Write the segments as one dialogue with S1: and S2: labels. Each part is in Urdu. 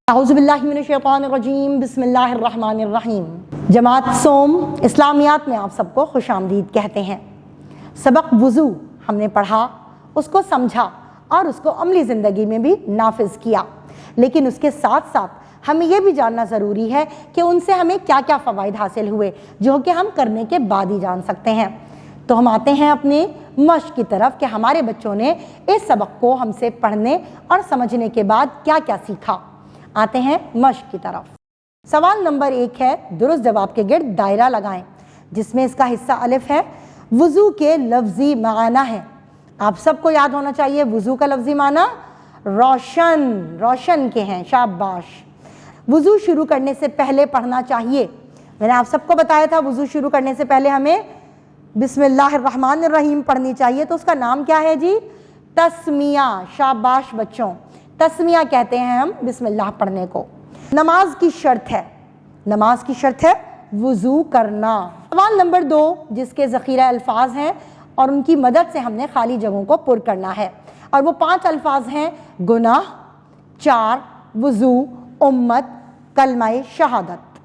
S1: اعوذ باللہ من الشیطان الرجیم بسم اللہ الرحمن الرحیم۔ جماعت سوم اسلامیات میں آپ سب کو خوش آمدید کہتے ہیں۔ سبق وضو ہم نے پڑھا، اس کو سمجھا اور اس کو عملی زندگی میں بھی نافذ کیا، لیکن اس کے ساتھ ساتھ ہمیں یہ بھی جاننا ضروری ہے کہ ان سے ہمیں کیا کیا فوائد حاصل ہوئے جو کہ ہم کرنے کے بعد ہی جان سکتے ہیں۔ تو ہم آتے ہیں اپنے مشق کی طرف کہ ہمارے بچوں نے اس سبق کو ہم سے پڑھنے اور سمجھنے کے بعد کیا کیا سیکھا۔ آتے ہیں مشق کی طرف۔ سوال نمبر 1 ہے، درست جواب کے گرد دائرہ لگائیں، جس میں اس کا حصہ الف ہے۔ وضو کے لفظی معنی ہے، آپ سب کو یاد ہونا چاہیے، وضو کا لفظی معنی روشن، روشن کے ہیں، شاباش۔ وضو شروع کرنے سے پہلے پڑھنا چاہیے، میں نے آپ سب کو بتایا تھا وضو شروع کرنے سے پہلے ہمیں بسم اللہ الرحمن الرحیم پڑھنی چاہیے، تو اس کا نام کیا ہے جی؟ تسمیہ۔ شاباش بچوں، تسمیہ کہتے ہیں ہم بسم اللہ پڑھنے کو۔ نماز کی شرط ہے، نماز کی شرط ہے وضو کرنا۔ سوال نمبر 2 جس کے ذخیرہ الفاظ ہیں اور ان کی مدد سے ہم نے خالی جگہوں کو پر کرنا ہے، اور وہ 5 الفاظ ہیں: گناہ، 4 وضو، امت، کلمہ شہادت۔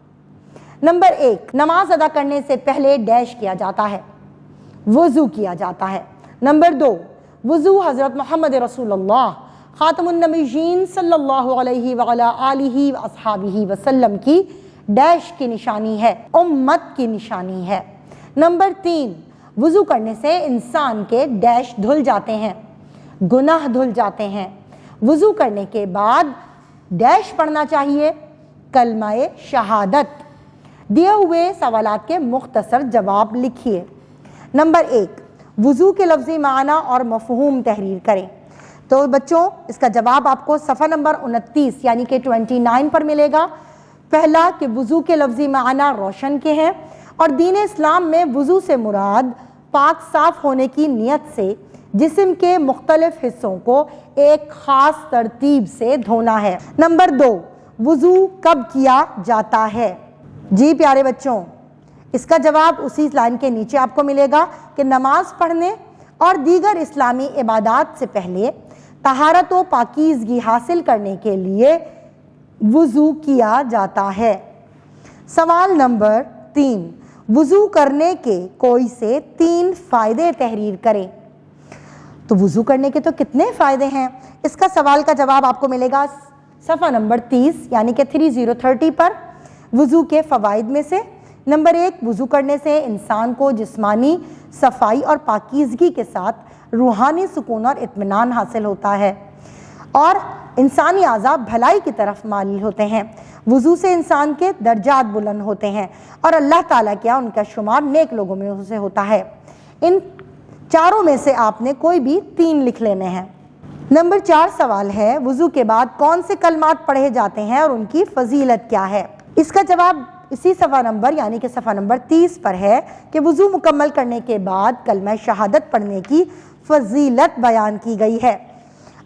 S1: نمبر 1، نماز ادا کرنے سے پہلے ڈیش کیا جاتا ہے، وضو کیا جاتا ہے۔ نمبر 2، وضو حضرت محمد رسول اللہ خاتم النبیین صلی اللہ علیہ وعلی آلہ واصحابہ وسلم کی ڈیش کی نشانی ہے، امت کی نشانی ہے۔ نمبر 3، وضو کرنے سے انسان کے ڈیش دھل جاتے ہیں، گناہ دھل جاتے ہیں۔ وضو کرنے کے بعد ڈیش پڑھنا چاہیے، کلمہ شہادت۔ دیے ہوئے سوالات کے مختصر جواب لکھیے۔ نمبر 1، وضو کے لفظی معنی اور مفہوم تحریر کریں۔ تو بچوں اس کا جواب آپ کو صفحہ نمبر 29 یعنی کہ 29 پر ملے گا۔ پہلا کہ وضو کے لفظی معنی روشن کے ہیں، اور دین اسلام میں وضو سے مراد پاک صاف ہونے کی نیت سے جسم کے مختلف حصوں کو ایک خاص ترتیب سے دھونا ہے۔ نمبر 2، وضو کب کیا جاتا ہے؟ جی پیارے بچوں، اس کا جواب اسی لائن کے نیچے آپ کو ملے گا کہ نماز پڑھنے اور دیگر اسلامی عبادات سے پہلے طہارت و پاکیزگی حاصل کرنے کے لیے وضو کیا جاتا ہے۔ سوال نمبر 3، وضو کرنے کے کوئی سے 3 فائدے تحریر کریں۔ تو وضو کرنے کے تو کتنے فائدے ہیں، اس کا سوال کا جواب آپ کو ملے گا صفحہ نمبر 30 یعنی کہ 3030 پر۔ وضو کے فوائد میں سے نمبر 1، وضو کرنے سے انسان کو جسمانی صفائی اور پاکیزگی کے ساتھ روحانی سکون اور اطمینان حاصل ہوتا ہے، اور انسانی اعضاء بھلائی کی طرف مائل ہوتے ہیں۔ وضو سے انسان کے درجات بلند ہوتے ہیں، اور اللہ تعالیٰ کیا ان کا شمار نیک لوگوں میں سے ہوتا ہے۔ ان چاروں میں سے آپ نے کوئی بھی 3 لکھ لینے ہیں۔ نمبر 4 سوال ہے، وضو کے بعد کون سے کلمات پڑھے جاتے ہیں اور ان کی فضیلت کیا ہے؟ اس کا جواب اسی صفحہ نمبر یعنی کہ صفحہ نمبر 30 پر ہے کہ وضو مکمل کرنے کے بعد کلمہ شہادت پڑھنے کی فضیلت بیان کی گئی ہے،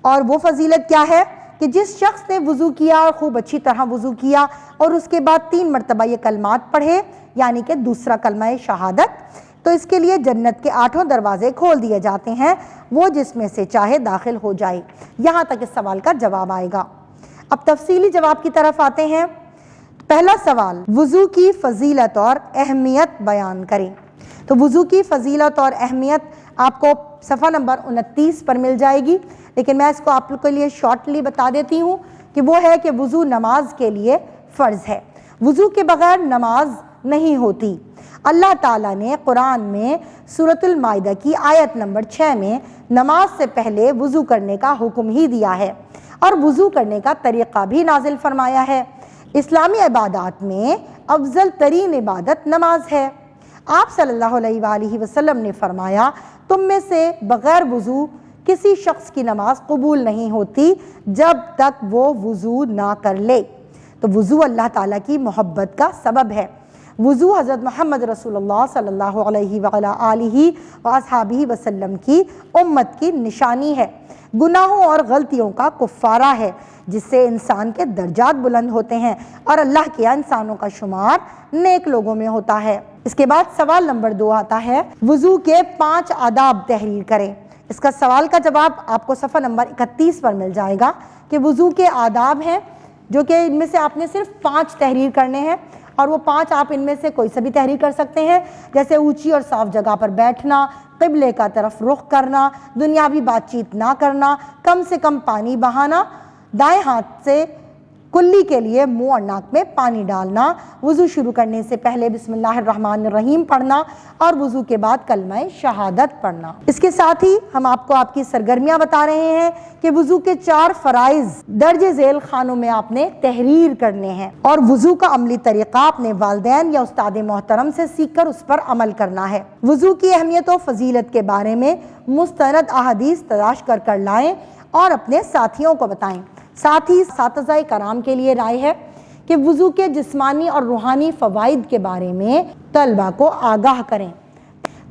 S1: اور وہ فضیلت کیا ہے کہ جس شخص نے وضو کیا اور خوب اچھی طرح وضو کیا اور اس کے بعد 3 مرتبہ یہ کلمات پڑھے یعنی کہ دوسرا کلمہ شہادت، تو اس کے لیے جنت کے 8 دروازے کھول دیے جاتے ہیں، وہ جس میں سے چاہے داخل ہو جائے۔ یہاں تک اس سوال کا جواب آئے گا۔ اب تفصیلی جواب کی طرف آتے ہیں۔ پہلا سوال، وضو کی فضیلت اور اہمیت بیان کریں۔ تو وضو کی فضیلت اور اہمیت آپ کو صفحہ نمبر 29 پر مل جائے گی، لیکن میں اس کو آپ لوگ کے لیے شارٹلی بتا دیتی ہوں کہ وہ ہے کہ وضو نماز کے لیے فرض ہے، وضو کے بغیر نماز نہیں ہوتی۔ اللہ تعالیٰ نے قرآن میں سورۃ المائدہ کی آیت نمبر 6 میں نماز سے پہلے وضو کرنے کا حکم ہی دیا ہے، اور وضو کرنے کا طریقہ بھی نازل فرمایا ہے۔ اسلامی عبادات میں افضل ترین عبادت نماز ہے۔ آپ صلی اللہ علیہ وآلہ وسلم نے فرمایا، تم میں سے بغیر وضو کسی شخص کی نماز قبول نہیں ہوتی جب تک وہ وضو نہ کر لے۔ تو وضو اللہ تعالیٰ کی محبت کا سبب ہے۔ وضو حضرت محمد رسول اللہ صلی اللہ علیہ وعلی آلہ واصحابہ وسلم کی امت کی نشانی ہے، گناہوں اور غلطیوں کا کفارہ ہے، جس سے انسان کے درجات بلند ہوتے ہیں، اور اللہ کے انسانوں کا شمار نیک لوگوں میں ہوتا ہے۔ اس کے بعد سوال نمبر 2 آتا ہے، وضو کے 5 آداب تحریر کریں۔ اس کا سوال کا جواب آپ کو صفحہ نمبر 31 پر مل جائے گا کہ وضو کے آداب ہیں جو کہ ان میں سے آپ نے صرف 5 تحریر کرنے ہیں، اور وہ 5 آپ ان میں سے کوئی سا بھی تحریر کر سکتے ہیں، جیسے اونچی اور صاف جگہ پر بیٹھنا، قبلے کا طرف رخ کرنا، دنیاوی بات چیت نہ کرنا، کم سے کم پانی بہانا، دائیں ہاتھ سے کلی کے لیے منہ اور ناک میں پانی ڈالنا، وضو شروع کرنے سے پہلے بسم اللہ الرحمن الرحیم پڑھنا، اور وضو کے بعد کلمہ شہادت پڑھنا۔ اس کے ساتھ ہی ہم آپ کو آپ کی سرگرمیاں بتا رہے ہیں کہ وضو کے 4 فرائض درج ذیل خانوں میں آپ نے تحریر کرنے ہیں، اور وضو کا عملی طریقہ اپنے والدین یا استاد محترم سے سیکھ کر اس پر عمل کرنا ہے۔ وضو کی اہمیت و فضیلت کے بارے میں مستند احادیث تلاش کر لائیں اور اپنے ساتھیوں کو بتائیں۔ ساتھ ہی اساتذہ کرام کے لیے رائے ہے کہ وضو کے جسمانی اور روحانی فوائد کے بارے میں طلبہ کو آگاہ کریں،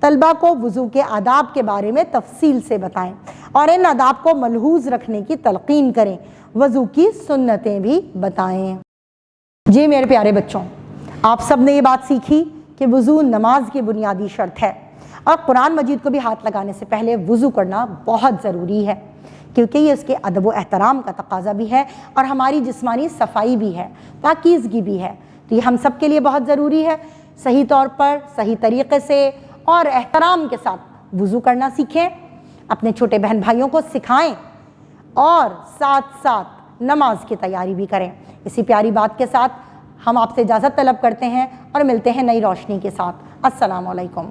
S1: طلبہ کو وضو کے آداب کے بارے میں تفصیل سے بتائیں، اور ان آداب کو ملحوظ رکھنے کی تلقین کریں، وضو کی سنتیں بھی بتائیں۔ جی میرے پیارے بچوں، آپ سب نے یہ بات سیکھی کہ وضو نماز کی بنیادی شرط ہے، اور قرآن مجید کو بھی ہاتھ لگانے سے پہلے وضو کرنا بہت ضروری ہے، کیونکہ یہ اس کے ادب و احترام کا تقاضا بھی ہے، اور ہماری جسمانی صفائی بھی ہے، پاکیزگی بھی ہے، تو یہ ہم سب کے لیے بہت ضروری ہے۔ صحیح طور پر، صحیح طریقے سے اور احترام کے ساتھ وضو کرنا سیکھیں، اپنے چھوٹے بہن بھائیوں کو سکھائیں، اور ساتھ ساتھ نماز کی تیاری بھی کریں۔ اسی پیاری بات کے ساتھ ہم آپ سے اجازت طلب کرتے ہیں اور ملتے ہیں نئی روشنی کے ساتھ۔ السلام علیکم۔